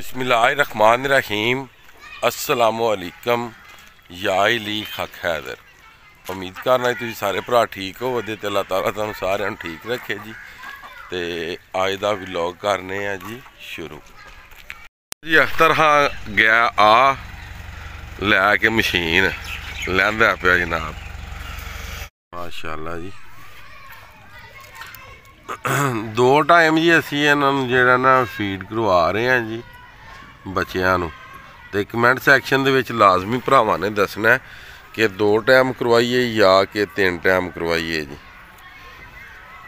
बिस्मिल्लाहिर्रहमानिर्रहीम अस्सलामुअलैकुम या ली हक हैदर। उम्मीद करना तुम सारे भरा ठीक हो वदे ते अल्लाह ताला तुहानू सारिआं नू ठीक रखे जी। तो अज का व्लॉग करने हैं जी शुरू जी। अख्तर हाँ गया लैके मशीन लैंदा पिया जनाब माशाअल्लाह जी। दो टाइम जी असी इन्हों जो ना फीड करवा रहे हैं जी बच्चों नू। तो कमेंट सैक्शन दे विच लाजमी भरावां ने दसना है कि 2 टाइम करवाइए या कि 3 टाइम करवाइए जी।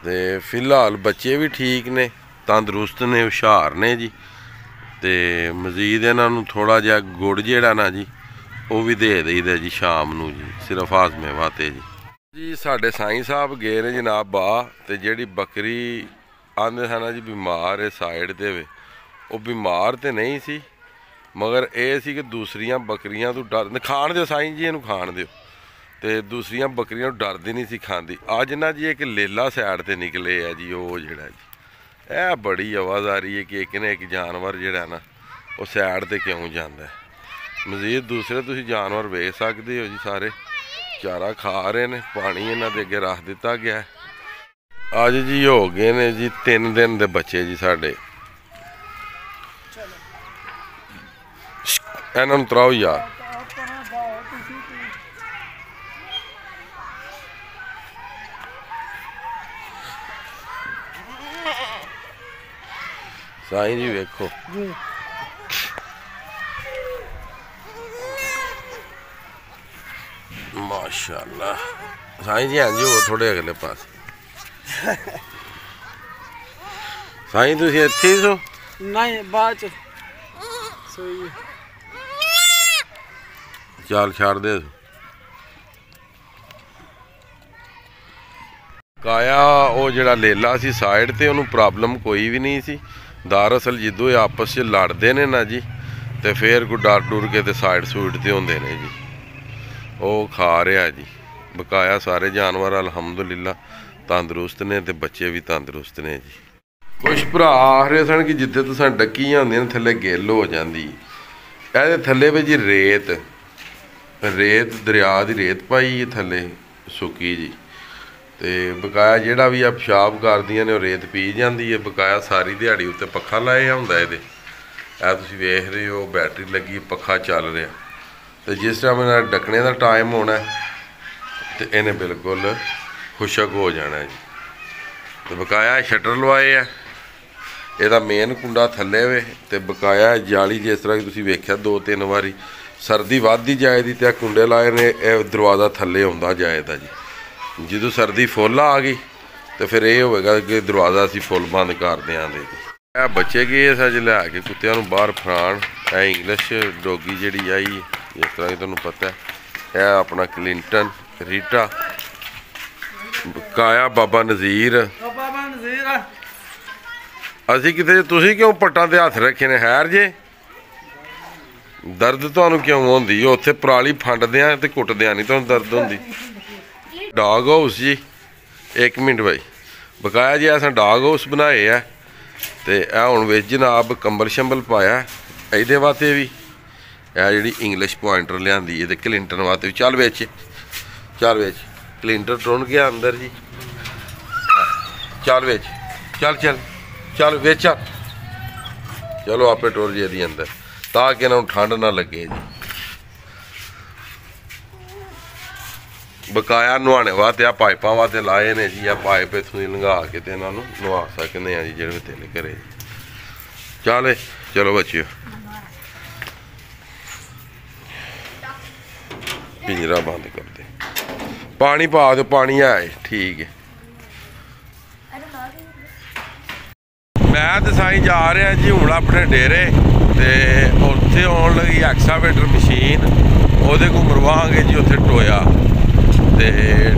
तो फिलहाल बच्चे भी ठीक ने, तंदरुस्त ने, हुशार ने जी। तो मजीद इन्हों थोड़ा जिहा गुड़ जिहड़ा ना जी वो भी दे दईदा जी शाम नू जी, सिर्फ हाजमे वास्ते जी। साडे साईं साहब गए ने जनाब बाह, तो जिहड़ी बकरी आंदे सन जी बीमार है साइड दे वे, वो बीमार तो नहीं सी मगर ये सी कि दूसरियां बकरियां तो डर खाण दो साईं जी, इनू खाण दो। तो दूसरियां बकरियां डरदी नहीं सी खांदी। अज ना जी एक लेला सैड ते निकले है जी, वो जिहड़ा जी यह बड़ी आवाज़ारी है कि एक ने एक जानवर जिहड़ा ना वो सैड ते क्यों जांदा है। मजीद दूसरे तुसीं जानवर वेख सकदे हो जी, सारे चारा खा रहे ने, पानी इन्हां दे अगे रख दिता गया है। अज जी हो गए ने जी 3 दिन दे बच्चे जी साडे। इन्हां नूं तराओ यार। साईं जी वेखो माशाअल्लाह। साईं जी हाँ जी वो थोड़े अगले पास साईं तुसीं इत्थे ही सो? नहीं बाद सोई चल छड़ दे। काया वो जिहड़ा लेला सी साइड ते उन्होंने प्रॉब्लम कोई भी नहीं सी। दरअसल जिदों ये आपस च लड़ते ने ना जी तो फिर कोई डर डुर के ते साइड सूइड ते होंदे ने जी। वो खा रहा जी। बकाया सारे जानवर अलहमदुलिल्लाह तंदरुस्त ने ते बच्चे भी तंदरुस्त ने जी। कुछ भरा आख रहे सन कि जिथे तुसां डक्कियां होंदियां थल्ले गिल हो जाती, ये थल्ले भी जी रेत दरिया की रेत पाई है थल्ले सुकी जी। तो बकाया जिहड़ा भी आ पेशाब करदियां ने रेत पी जाती है। बकाया सारी दिहाड़ी उत्ते पक्खा लाया हुंदा ये तुसीं वेख रहे हो, बैटरी लगी, पक्खा चल रहा। तो जिस टाइम इन्हां डकने का टाइम होना तो इन्हें बिल्कुल खुशक हो जाना जी। तो बकाया शटर लवाए है, यदा मेन कुंडा थल्ले वे। तो बकाया जाली जिस तरह की तुसीं वेख्या 2-3 वारी सर्दी वधदी जाएगी तो कुंडे लाए ने, यह दरवाज़ा थल्ले आउंदा जाएगा जी। जो सर्दी फुल आ गई तो फिर ये होगा कि दरवाज़ा असी फुल बंद कर देंगे जी। बच्चे गए अज लैके कुत्तियां नूं बाहर फरान। इंग्लिश डोगी जिहड़ी आई जिस तरह की तुहानूं पता है, यह अपना क्लिंटन रीटा काया बाबा नज़ीर। असी किते तुसीं क्यों पट्टां ते हत्थ रखे ने हैर जे? दर्द तुहानूं क्यों होंदी? उत्थे पराली फंडदियां ते कुटदियां नहीं तुहानूं दर्द होंदी। डॉग हाउस जी 1 मिनट भाई। बकाया जी असें डॉग हाउस बनाए है। तो यह हुण विच जनाब कंबल शंबल पाया ये वास्ते भी, यह जी इंग्लिश पॉइंटर लियांदी है क्लिंटन वास्ते भी। चल बिच क्लिंटर टुन गया अंदर जी। चल बिच चल चल चल बिच चल। चलो आपे टुर जे दी अंदर ताकि इन्होंने ठंड ना लगे जी। बकाया नहाने वास्ते आ पाइपां वास्ते लाए ने जी। आ पाइप इत्थों दी लंघा के ते इन्हां नूं नवा सकदे आ जी जेह्ड़े तेल घरे। चल चलो बच्चिओ पिंजरा बंद कर दे। पानी पा दो, पानी है ठीक है। मैं तो साईं जा रहा जी हुण अपने डेरे। तो उत्थे आउण लगी एक्सावेटर मशीन, ਉਹਦੇ को मरवांगे जी उत्थे टोया। तो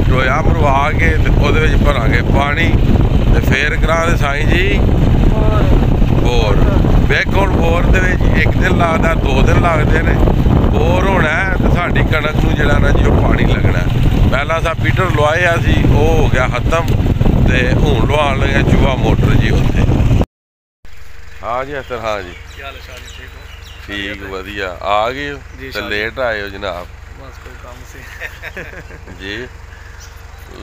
टोया मरवा के ਉਹਦੇ भरांगे पानी तो फिर करांगे साईं जी बोर। वेख हुण बोर दे विच 1 दिन लगदा, 2 दिन लगदे ने। बोर होना है तो साडी कणक नूं जिहड़ा ना जी पानी लगना है। पहला सा पीटर लवाया सी, वो हो गया खत्म। तो हुण लवाण लगे चूहा मोटर जी उत्थे। हाँ जी अख्तर हाँ जी क्या हाल है शाह जी, ठीक हो? ठीक वधिया आ गए हो जी, तो शाह लेट आए हो जनाब बस कोई काम से जी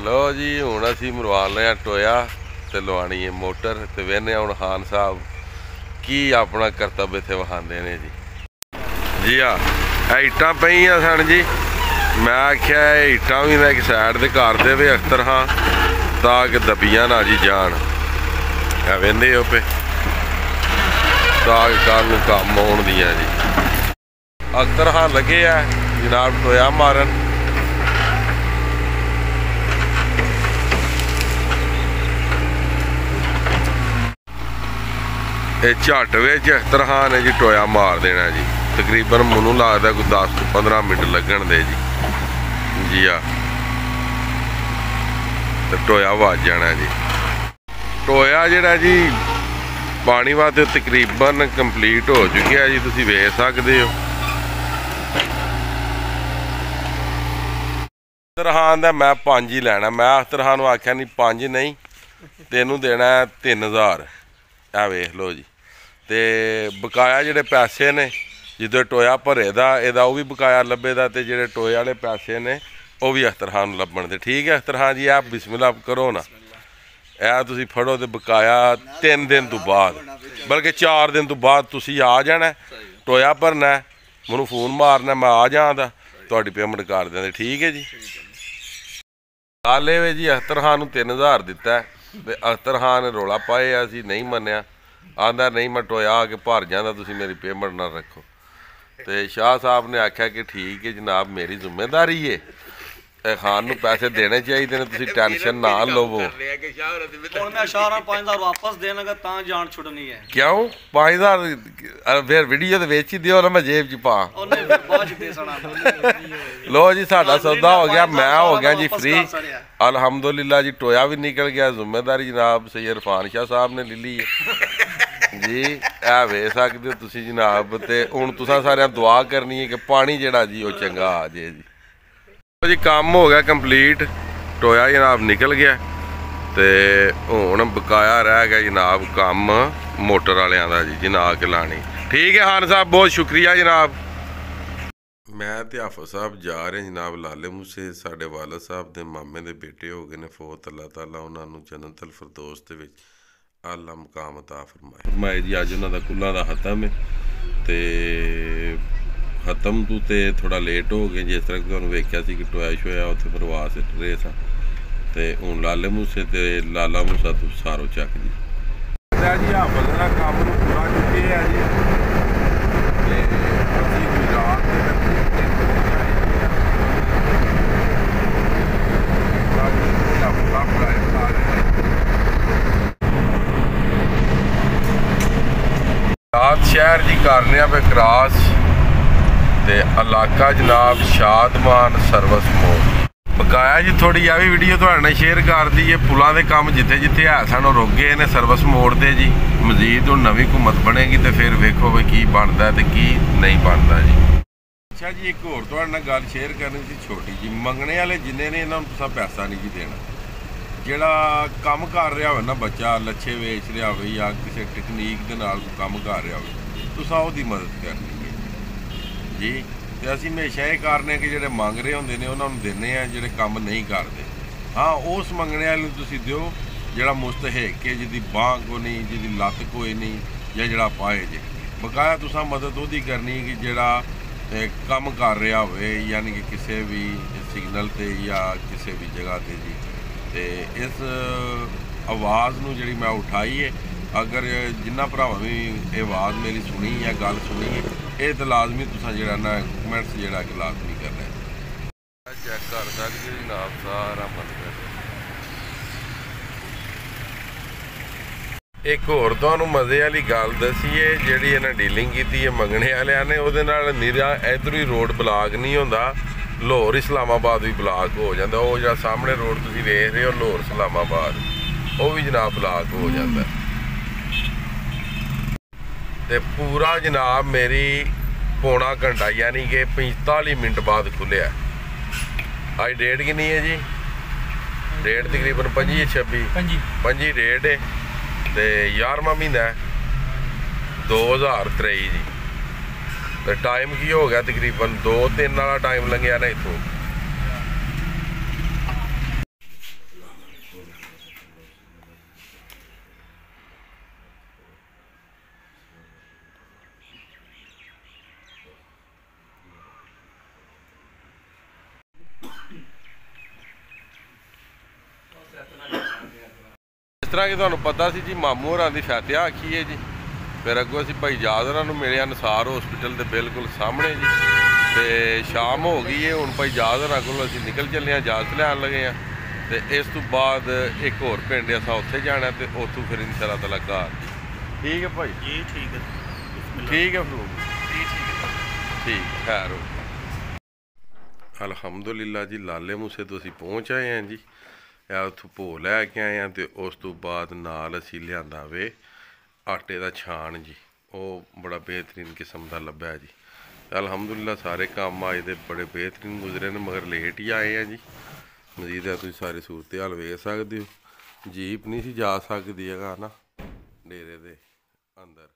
लो जी हुण असीं मरवा लिया टोया ते लवानी है मोटर ते वेहने हुण खान साहब की अपना करतब इत्थे विखांदे ने जी हाँ ईटां पईयां सन जी मैं आख्या ईटां भी ना एक साइड ते कर देवे अख्तर हाँ ताकि दबियां ना जी जान वेंदे हो पे ताकि कल नूं कम आउण दियां जी अख्तर हाँ लगे आ जनाब टोया मारन ਇਹ ਝੱਟ ਵਿੱਚ ਅਖਤਰ ਖਾਨ ਨੇ ਜੀ ਟੋਇਆ ਮਾਰ ਦੇਣਾ ਜੀ ਤਕਰੀਬਨ ਮੈਨੂੰ ਲੱਗਦਾ ਕੋਈ 10 ਤੋਂ 15 ਮਿੰਟ ਲੱਗਣ ਦੇ ਜੀ ਜੀ ਆ ਤੇ ਟੋਇਆ ਵੱਜ ਜਾਣਾ ਜੀ ਟੋਇਆ ਜਿਹੜਾ ਜੀ ਪਾਣੀ ਵਾਸਤੇ ਤਕਰੀਬਨ ਕੰਪਲੀਟ ਹੋ ਚੁੱਕਿਆ ਜੀ ਤੁਸੀਂ ਵੇਖ ਸਕਦੇ ਹੋ ਅਖਤਰ ਖਾਨ ਦਾ ਮੈਂ 5 ਹੀ ਲੈਣਾ ਮੈਂ ਅਖਤਰ ਖਾਨ ਨੂੰ ਆਖਿਆ ਨਹੀਂ 5 ਨਹੀਂ ਤੈਨੂੰ ਦੇਣਾ 3000 ਆ ਵੇਖ ਲਓ ਜੀ ਤੇ ਬਕਾਇਆ ਜਿਹੜੇ ਪੈਸੇ ਨੇ ਜਦੋਂ ਟੋਇਆ ਭਰੇ ਦਾ ਇਹਦਾ ਉਹ ਵੀ ਬਕਾਇਆ ਲੱਭੇ ਦਾ ਤੇ ਜਿਹੜੇ ਟੋਏ ਵਾਲੇ ਪੈਸੇ ਨੇ ਉਹ ਵੀ ਅਖਤਰ ਖਾਨ ਨੂੰ ਲੱਭਣ ਦੇ ਠੀਕ ਹੈ ਅਖਤਰ ਖਾਨ ਜੀ ਆਪ ਬਿਸਮਿਲ੍ਲਾ ਕਰੋ ਨਾ ਇਹ ਤੁਸੀਂ ਫੜੋ ਤੇ ਬਕਾਇਆ 3 ਦਿਨ ਤੋਂ ਬਾਅਦ ਬਲਕਿ 4 ਦਿਨ ਤੋਂ ਬਾਅਦ ਤੁਸੀਂ ਆ ਜਾਣਾ ਟੋਇਆ ਭਰਨਾ ਮੈਨੂੰ ਫੋਨ ਮਾਰਨਾ ਮੈਂ ਆ ਜਾਂਦਾ ਤੁਹਾਡੀ ਪੇਮੈਂਟ ਕਰ ਦਿੰਦੇ ਠੀਕ ਹੈ ਜੀ ਹਾਲੇ ਵੇ ਜੀ ਅਖਤਰ ਖਾਨ ਨੂੰ 3000 ਦਿੱਤਾ ਤੇ ਅਖਤਰ ਖਾਨ ਨੇ ਰੌਲਾ ਪਾਇਆ ਅਸੀਂ ਨਹੀਂ ਮੰਨਿਆ ਆਂਦਾ ਨਹੀਂ ਮੈਂ ਟੋਇਆ ਆ ਕੇ ਭਰ ਜਾਂਦਾ ਤੁਸੀਂ ਮੇਰੀ ਪੇਮੈਂਟ ਨਾ ਰੱਖੋ ਤੇ ਸ਼ਾਹ ਸਾਹਿਬ ਨੇ ਆਖਿਆ ਕਿ ਠੀਕ ਹੈ ਜਨਾਬ ਮੇਰੀ ਜ਼ਿੰਮੇਵਾਰੀ ਹੈ ਇਹ ਖਾਨ ਨੂੰ ਪੈਸੇ ਦੇਣੇ ਚਾਹੀਦੇ ਨੇ ਤੁਸੀਂ ਟੈਨਸ਼ਨ ਨਾ ਲਵੋ ਹੁਣ ਮੈਂ ਸ਼ਾਹ ਨਾਲ 5000 ਵਾਪਸ ਦੇਣਾਗਾ ਤਾਂ ਜਾਨ ਛੁੱਟਣੀ ਹੈ ਕਿਉਂ 5000 ਫਿਰ ਵੀਡੀਓ ਦੇ ਵਿੱਚ ਹੀ ਦਿਓ ਨਾ ਮੈਂ ਜੇਬ 'ਚ ਪਾ ਉਹਨੇ ਫਿਰ ਬਾਅਦ ਚ ਦੇ ਸਣਾ ਲੋ ਜੀ ਸਾਡਾ ਸੌਦਾ ਹੋ ਗਿਆ ਮੈਂ ਹੋ ਗਿਆ ਜੀ ਫ੍ਰੀ ਅਲਹਮਦੁਲਿਲਾ ਜੀ ਟੋਇਆ ਵੀ ਨਿਕਲ ਗਿਆ ਜ਼ਿੰਮੇਵਾਰੀ ਜਨਾਬ ਸੈਯਦ ਇਰਫਾਨ ਸ਼ਾਹ ਸਾਹਿਬ ਨੇ ਲੈ ਲਈ ਹੈ ਜੀ ਇਹ ਵੇਖ ਸਕਦੇ ਹੋ ਤੁਸੀਂ ਜਨਾਬ ਤੇ ਹੁਣ ਤੁਸੀਂ ਸਾਰਿਆਂ ਦੁਆ ਕਰਨੀ ਹੈ ਕਿ ਪਾਣੀ ਜਿਹੜਾ ਜੀ ਉਹ ਚੰਗਾ ਆ ਜੇ ਜੀ ਕੰਮ ਹੋ ਗਿਆ ਕੰਪਲੀਟ ਟੋਇਆ ਜਨਾਬ ਨਿਕਲ ਗਿਆ ਤੇ ਹੁਣ ਬਕਾਇਆ ਰਹਿ ਗਿਆ ਜਨਾਬ ਕੰਮ ਮੋਟਰ ਵਾਲਿਆਂ ਦਾ ਜੀ ਜਿਨਾ ਕੇ ਲਾਣੀ ਠੀਕ ਹੈ ਖਾਨ ਸਾਹਿਬ ਬਹੁਤ ਸ਼ੁਕਰੀਆ ਜਨਾਬ ਮੈਂ ਤੇ ਹਾਫਿਜ਼ ਸਾਹਿਬ ਜਾ ਰਹੇ ਜਨਾਬ ਲਾਲੇ ਮੂਸੇ ਸਾਡੇ ਵਾਲਦ ਸਾਹਿਬ ਦੇ ਮਾਮੇ ਦੇ ਬੇਟੇ ਹੋ ਗਏ ਨੇ ਫੌਤ ਅੱਲਾਹ ਤਾਲਾ ਉਹਨਾਂ ਨੂੰ ਜੰਨਤੁਲ ਫਿਰਦੌਸ ਦੇ ਵਿੱਚ ਆਲਾ ਮਕਾਮ ਅਤਾ ਫਰਮਾਏ ਜੀ ਅੱਜ ਉਹਨਾਂ ਦਾ ਕੁੱਲਾਂ ਦਾ ਖਤਮ ਹੈ ਤੇ ਖਤਮ ਤੋਂ ਤੇ ਥੋੜਾ ਲੇਟ ਹੋ ਗਏ ਜਿਸ ਤਰ੍ਹਾਂ ਕਿ ਤੁਹਾਨੂੰ ਵੇਖਿਆ ਸੀ ਕਿ ਟੋਇਆ ਸ਼ੋਇਆ ਉੱਥੇ ਪ੍ਰਵਾਸ ਰਹੇ ਸਾਂ ਤੇ ਹੁਣ ਲਾਲੇ ਮੂਸੇ ਤੇ ਲਾਲਾ ਮੂਸਾ ਤੋਂ ਸਾਰੋ ਚੱਕ ਜੀ ਜੀ ਆ ਬੰਦਾ ਕੰਮ ਨੂੰ ਪੂਰਾ ਚੁੱਕੇ ਆ ਜੀ ਤੇ ਅਸੀਂ ਗੁਜਰਾਤ ਦੇ ਰਾਤ ਸ਼ਹਿਰ ਜੀ ਕਰਨੇ ਆ ਪੇ ਕਰਾਸ ਤੇ ਇਲਾਕਾ ਜਨਾਬ ਸ਼ਾਦਮਾਨ ਸਰਵਿਸ ਮੋੜ ਬਕਾਇਆ ਜੀ ਥੋੜੀ ਆ ਵੀ ਵੀਡੀਓ ਤੁਹਾਡੇ ਨਾਲ ਸ਼ੇਅਰ ਕਰ ਦਈਏ ਪੁਲਾਂ ਦੇ ਕੰਮ ਜਿੱਥੇ ਜਿੱਥੇ ਹੈ ਸਨ ਉਹ ਰੁਕ ਗਏ ਨੇ ਸਰਵਿਸ ਮੋੜ ਤੇ ਜੀ ਮਜ਼ੀਦ ਹੁਣ ਨਵੀਂ ਘੁੰਮਤ ਬਣੇਗੀ ਤੇ ਫਿਰ ਵੇਖੋ ਵੀ ਕੀ ਬਣਦਾ ਤੇ ਕੀ ਨਹੀਂ ਬਣਦਾ ਜੀ ਅੱਛਾ ਜੀ ਇੱਕ ਹੋਰ ਤੁਹਾਡੇ ਨਾਲ ਗੱਲ ਸ਼ੇਅਰ ਕਰਨੀ ਸੀ ਛੋਟੀ ਜੀ ਮੰਗਣੇ ਵਾਲੇ ਜਿੰਨੇ ਨੇ ਇਹਨਾਂ ਨੂੰ ਤੁਸੀਂ ਪੈਸਾ ਨਹੀਂ ਜੀ ਦੇਣਾ ਜਿਹੜਾ ਕੰਮ ਕਰ ਰਿਹਾ ਹੋਵੇ ਨਾ ਬੱਚਾ ਲੱਛੇ ਵੇਚ ਰਿਹਾ ਹੋਵੇ ਜਾਂ ਕਿਸੇ ਟੈਕਨੀਕ ਦੇ ਨਾਲ ਕੰਮ ਕਰ ਰਿਹਾ ਹੋਵੇ ਤੁਸੀਂ ਉਹਦੀ ਮਦਦ ਕਰਨੀ ਹੈ ਜੀ ਤੇ ਅਸੀਂ ਹਮੇਸ਼ਾ ਇਹ ਕਰਨੇ ਕਿ ਜਿਹੜੇ ਮੰਗ ਰਹੇ ਹੁੰਦੇ ਨੇ ਉਹਨਾਂ ਨੂੰ ਦਿੰਦੇ ਆ ਜਿਹੜੇ ਕੰਮ ਨਹੀਂ ਕਰਦੇ ਹਾਂ ਉਸ ਮੰਗਣੇ ਵਾਲੇ ਨੂੰ ਤੁਸੀਂ ਦਿਓ ਜਿਹੜਾ ਮੁਸਤਹਿਕ ਹੈ ਜਿਹਦੀ ਬਾਂਹ ਕੋ ਨਹੀਂ ਜਿਹਦੀ ਲੱਤ ਕੋਈ ਨਹੀਂ ਜਾਂ ਜਿਹੜਾ ਪਾਏ ਜੇ ਬਕਾਇਆ ਤੁਸੀਂ ਮਦਦ ਉਹਦੀ ਕਰਨੀ ਕਿ ਜਿਹੜਾ ਕੰਮ ਕਰ ਰਿਹਾ ਹੋਵੇ ਯਾਨੀ ਕਿ ਕਿਸੇ ਵੀ ਸਿਗਨਲ ਤੇ ਜਾਂ ਕਿਸੇ ਵੀ ਜਗ੍ਹਾ ਤੇ ਜੀ ਤੇ ਇਸ ਆਵਾਜ਼ ਨੂੰ ਜਿਹੜੀ ਮੈਂ ਉਠਾਈ ਹੈ ਅਗਰ ਜਿੰਨਾ ਭਰਾਵਾਂ ਵੀ ਇਹ ਆਵਾਜ਼ ਮੇਰੀ ਸੁਣੀ ਜਾਂ ਗੱਲ ਸੁਣੀ ਹੈ ਇਹ ਤਾਂ ਲਾਜ਼ਮੀ ਤੁਸੀਂ ਜਿਹੜਾ ਨਾ ਕਮੈਂਟਸ ਜਿਹੜਾ ਕਿ ਲਾਜ਼ਮੀ ਕਰਨਾ ਚੈੱਕ ਕਰ ਸਕਦੇ ਜਨਾਬ ਸਾਰਾ ਮਤਲਬ ਇੱਕ ਹੋਰ ਤੁਹਾਨੂੰ ਮਜ਼ੇ ਵਾਲੀ ਗੱਲ ਦੱਸੀਏ ਜਿਹੜੀ ਇਹਨਾਂ ਡੀਲਿੰਗ ਕੀਤੀ ਹੈ ਮੰਗਣੇ ਵਾਲਿਆਂ ਨੇ ਉਹਦੇ ਨਾਲ ਨਿਰਾ ਇੱਧਰੋਂ ਹੀ ਰੋਡ ਬਲਾਕ ਨਹੀਂ ਹੁੰਦਾ ਲਾਹੌਰ ਇਸਲਾਮਾਬਾਦ ਵੀ ਬਲਾਕ ਹੋ ਜਾਂਦਾ ਉਹ ਜਿਹੜਾ ਸਾਹਮਣੇ ਰੋਡ ਤੁਸੀਂ ਵੇਖ ਰਹੇ ਹੋ ਲਾਹੌਰ ਇਸਲਾਮਾਬਾਦ ਉਹ ਵੀ ਜਨਾਬ ਬਲਾਕ ਹੋ ਜਾਂਦਾ ਤੇ ਪੂਰਾ ਜਨਾਬ ਮੇਰੀ ਪੌਣਾ ਘੰਟਾ ਯਾਨੀ ਕਿ 45 ਮਿੰਟ ਬਾਅਦ ਖੁੱਲਿਆ ਅੱਜ ਡੇਟ ਕਿੰਨੀ ਹੈ ਜੀ ਡੇਟ ਤਕਰੀਬਨ 25 ਡੇਟ ਹੈ ਤੇ 11ਵਾਂ ਮਹੀਨਾ 2023 ਜੀ। ਤੇ ਟਾਈਮ ਕੀ ਹੋ ਗਿਆ, ਤਕਰੀਬਨ 2-3 ਵਾਲਾ ਟਾਈਮ ਲੰਘਿਆ ਨਾ ਇੱਥੋਂ। ਇਸ ਤਰ੍ਹਾਂ ਕਿ ਤੁਹਾਨੂੰ ਪਤਾ ਸੀ ਜੀ, ਮਾਮੂ ਹੋਰਾਂ ਦੀ ਫਤਿਹਾ ਆਖੀ ਹੈ ਜੀ। ਫਿਰ ਅੱਗੋਂ ਅਸੀਂ ਭਾਈ ਜਾਦ ਹੋਰਾਂ ਨੂੰ ਮਿਲੇ ਅਨਸਾਰ ਹਸਪੀਟਲ ਦੇ ਬਿਲਕੁਲ ਸਾਹਮਣੇ ਜੀ। ਤੇ ਸ਼ਾਮ ਹੋ ਗਈ ਹੈ, ਹੁਣ ਭਾਈ ਜਾਦ ਹੋਰਾਂ ਕੋਲ ਅਸੀਂ ਨਿਕਲ ਚੱਲੇ ਹਾਂ, ਇਜਾਜ਼ਤ ਲੈਣ ਲੱਗੇ ਹਾਂ। ਤੇ ਇਸ ਤੋਂ ਬਾਅਦ ਇੱਕ ਹੋਰ ਪਿੰਡ ਅਸਾਂ ਉੱਥੇ ਜਾਣਾ, ਤੇ ਉੱਥੋਂ ਫਿਰ ਇਨਸ਼ਾਅੱਲਾ ਤਾਲਾ ਘਰ। ਠੀਕ ਹੈ ਭਾਈ ਜੀ ਠੀਕ ਹੈ, ਠੀਕ ਹੈ ਫਰੂ ਠੀਕ ਹੈ, ਠੀਕ ਖੈਰ ਹੋ। ਅਲਹਮਦੁਲਿਲਾ ਜੀ, ਲਾਲੇ ਮੂਸੇ ਤੋਂ ਅਸੀਂ ਪਹੁੰਚ ਆਏ ਹਾਂ ਜੀ। ਉੱਥੋਂ ਭੋ ਲੈ ਕੇ ਆਏ ਹਾਂ, ਤੇ ਉਸ ਤੋਂ ਬਾਅਦ ਨਾਲ ਅਸੀਂ ਲਿਆਂਦਾ ਵੇ ਆਟੇ ਦਾ ਛਾਣ ਜੀ। ਉਹ ਬੜਾ ਬਿਹਤਰੀਨ ਕਿਸਮ ਦਾ ਲੱਭਿਆ ਜੀ। ਅਲਹਮਦੁਲਿਲਾ ਸਾਰੇ ਕੰਮ ਆਏ ਦੇ ਬੜੇ ਬਿਹਤਰੀਨ ਗੁਜ਼ਰੇ ਨੇ, ਮਗਰ ਲੇਟ ਹੀ ਆਏ ਆ ਜੀ। ਮਜ਼ੀਦ ਹੈ ਤੁਸੀਂ ਸਾਰੀ ਸੂਰਤ ਹਾਲ ਵੇਖ ਸਕਦੇ ਹੋ। ਜੀਪ ਨਹੀਂ ਸੀ ਜਾ ਸਕਦੀ ਹੈਗਾ ਨਾ ਡੇਰੇ ਦੇ ਅੰਦਰ।